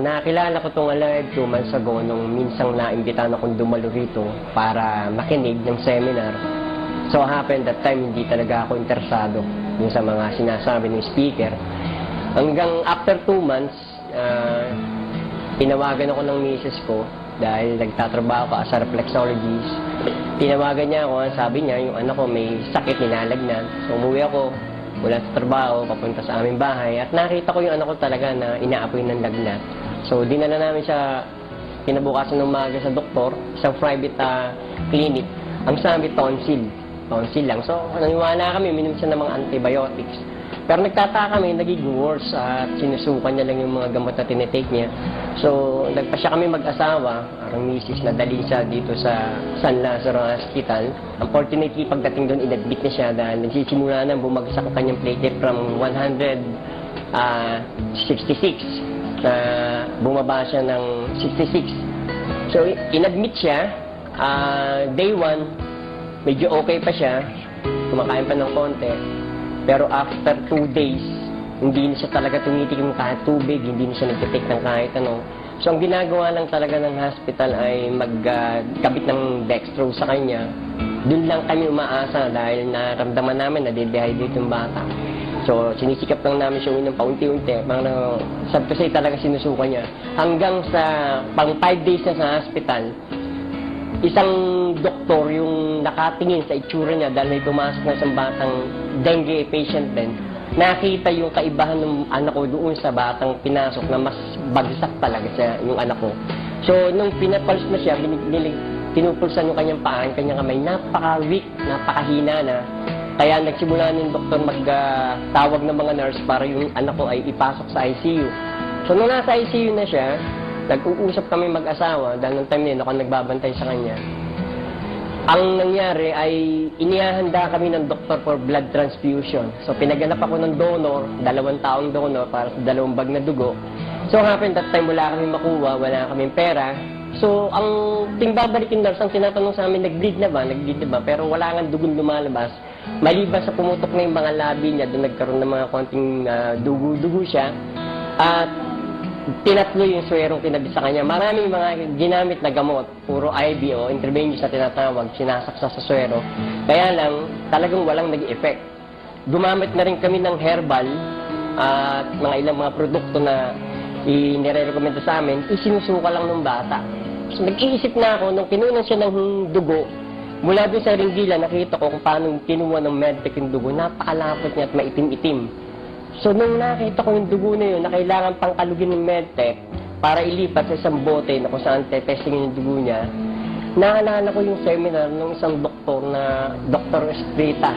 Nakilala ko itong Alive 2 months ago nung minsang naimbitahan akong dumalo rito para makinig ng seminar. So happened that time hindi talaga ako interesado yung sa mga sinasabi ng speaker. Hanggang after 2 months, tinawagan ako ng misis ko dahil nagtatrabaho ko as a reflexologist. Tinawagan niya ako, sabi niya yung anak ko may sakit, ninalagnan. So umuwi ako mula sa trabaho, papunta sa aming bahay at nakita ko yung anak ko talaga na inaapoy ng lagnat. So dinala namin siya kinabukasan ng umaga sa doktor, isang private clinic. Ang sabi tonsil lang. So naniwala kami, minom siya ng mga antibiotics. Pero nagtataka kami, naging worse at sinusukan niya lang yung mga gamot na tinitake niya. So, nagpa siya kami mag-asawa, ang misis na dali siya dito sa San Lazaro Hospital. Unfortunately, pagdating doon, inadmit niya siya dahil nagsisimula na bumagsak ang kanyang platelet from 166 na bumaba siya ng 66. So, inadmit siya. Day 1, medyo okay pa siya. Kumakain pa ng konti. Pero after 2 days, hindi na siya talaga tumitikim kahit tubig, hindi na siya nagtitake ng kahit ano. So ang ginagawa lang talaga ng hospital ay magkabit ng dextrose sa kanya. Doon lang kami umaasa dahil naramdaman namin na de-dehydrate yung bata. So sinisikap lang namin siya unang paunti-unti. Sabi ko talaga sinusuka niya. Hanggang sa pang 5 days na sa hospital, isang doktor yung nakatingin sa itsura niya dahil may pumasok na isang batang dengue patient din. Nakita yung kaibahan ng anak ko doon sa batang pinasok na mas bagsak talaga siya yung anak ko. So, nung pinapulse na siya, pinupulsan yung kanyang paa, yung kanyang kamay, napaka-weak, napakahina na. Kaya nagsimula ng doktor magtawag ng mga nurse para yung anak ko ay ipasok sa ICU. So, nung nasa ICU na siya, nag-uusap kami mag-asawa dahil nung time na yun ako nagbabantay sa kanya. Ang nangyari ay inihahanda kami ng doktor for blood transfusion. So pinaganap ako ng donor, 2 taong donor para sa 2 bag na dugo. So happened that time wala kami makuha, wala kaming pera. So ang babalikin nurse, ang tinatanong sa amin, nag-bleed na ba? Pero wala nga dugong lumalabas. Maliban sa pumutok na yung mga labi niya, doon nagkaroon ng mga konting dugo-dugo siya. At tinatlo yung swerong kinabi sa kanya. Maraming mga ginamit na gamot, puro IV o intravenous na tinatawag, sinasaksa sa swero. Kaya lang, talagang walang nag-effect. Gumamit na rin kami ng herbal at mga ilang mga produkto na inire-recommenda sa amin, isinusuka lang ng bata. So nag-iisip na ako, nung kinunan siya ng dugo, mula doon sa ringgila, nakita ko kung paano kinuha ng medtech yung dugo, napakalapot niya at maitim-itim. So, nung nakita ko yung dugo na yun, na kailangan pang kalugin ng medtech para ilipat sa isang bote na kung saan testing yung dugo niya, naalala ko yung seminar ng isang doktor na Dr. Estrita,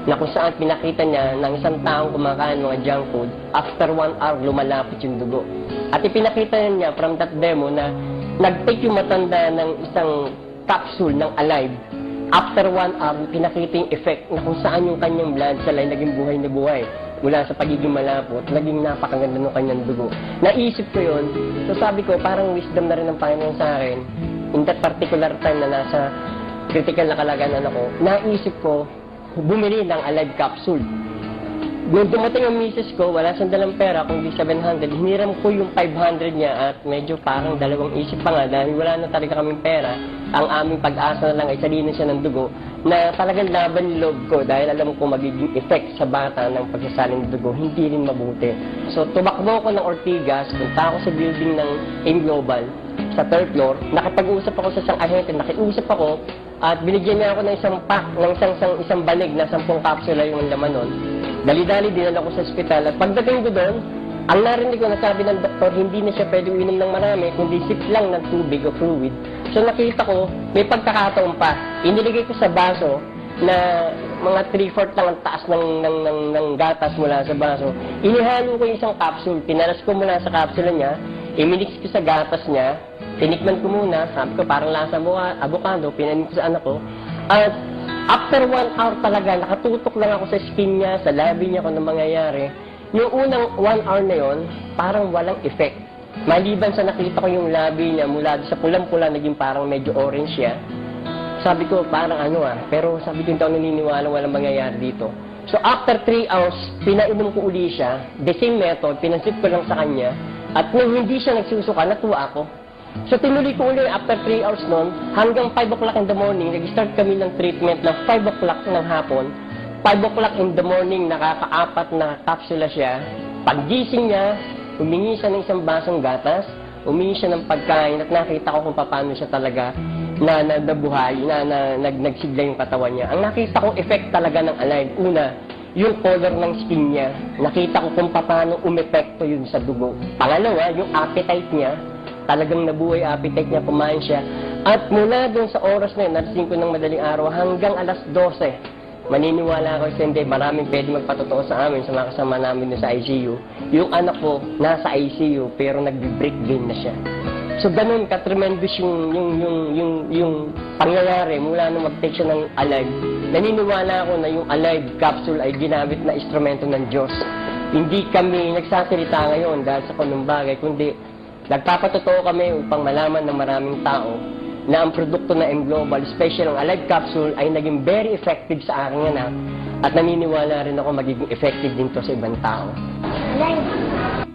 na kung saan pinakita niya ng isang taong kumakain mga junk food, after 1 hour, lumalapot yung dugo. At ipinakita niya from that demo na nag-take yung matanda ng isang capsule ng Alive. After 1 hour, pinakita yung effect na kung saan yung kanyang blood cell ay naging buhay na buhay. Mula sa pagiging malapot, naging napakaganda ng kanyang dugo. Naisip ko yun, so sabi ko, parang wisdom na rin ng Panginoon sa akin. In that particular time na nasa critical na kalagayan ako, naisip ko, bumili ng Alive capsule. Nung dumating ang misis ko, wala siyang dalang pera, kundi 700, hiniram ko yung 500 niya at medyo parang dalawang isip pa nga dahil wala na talaga kaming pera. Ang aming pag-asa na lang ay salinin siya ng dugo na talagang laban yung loob ko dahil alam ko magiging effect sa bata ng pagsasalin ng dugo, hindi rin mabuti. So tumakbo ko ng Ortigas, punta ako sa building ng AIM Global sa 3rd floor, nakipag-usap ako sa isang ahente, nakiusap ako at binigyan niya ako ng isang pack, ng isang banig na 10 kapsula yung laman nun. Dali-dali dinala ko sa ospital at pagdating ko doon, ang narinig ko na sabi ng doktor, hindi na siya pwede uminom ng marami, kundi sip lang ng tubig o fluid. So nakita ko, may pagkakataon pa. Iniligay ko sa baso na mga 3/4 lang ang taas ng gatas mula sa baso. Inihalo ko yung isang capsule, pinaras ko mula sa capsule niya, iminix ko sa gatas niya, tinikman ko muna, sabi ko parang lasa avocado, pinanin ko sa anak ko. At after 1 hour talaga, nakatutok lang ako sa skin niya, sa labi niya kung ano mangyayari. Yung unang 1 hour na yon, parang walang effect. Maliban sa nakita ko yung labi niya mula sa pulang-pula, naging parang medyo orange siya. Sabi ko, parang pero sabi ko, hindi ako naniniwala walang mangyayari dito. So after 3 hours, pinainom ko uli siya, the same method, pinansip ko lang sa kanya, At nung hindi siya nagsusuka, natuwa ako. So tinuloy ko ulit after 3 hours noon, hanggang 5 o'clock in the morning, nag-start kami ng treatment ng 5 o'clock ng hapon. 5 o'clock in the morning, nakakaapat na kapsula siya. Paggising niya, humingi siya ng isang basong gatas, humingi siya ng pagkain at nakita ko kung paano siya talaga nabuhay, nagsigla yung katawan niya. Ang nakita kong effect talaga ng Alive, una, yung color ng skin niya. Nakita ko kung paano umepekto yun sa dugo. Pangalawa, yung appetite niya, talagang nabuhay appetite niya, kumain siya. At mula doon sa oras na yun, nalasing ko ng madaling araw, hanggang alas 12, maniniwala ako sa hindi, maraming pwede magpatotoo sa amin, sa mga kasama namin doon sa ICU. Yung anak ko, nasa ICU, pero nag-breakdown na siya. So, ganun ka-tremendous yung pangyayari mula nung mag-take siya ng Alive. Naniniwala ako na yung Alive capsule ay ginamit na instrumento ng Diyos. Hindi kami nagsasalita ngayon dahil sa kanong bagay, kundi nagpapatotoo kami upang malaman ng maraming tao na ang produkto na M-Global, special ang Alive Capsule, ay naging very effective sa aking anak at naniniwala rin ako magiging effective din to sa ibang tao. Alive,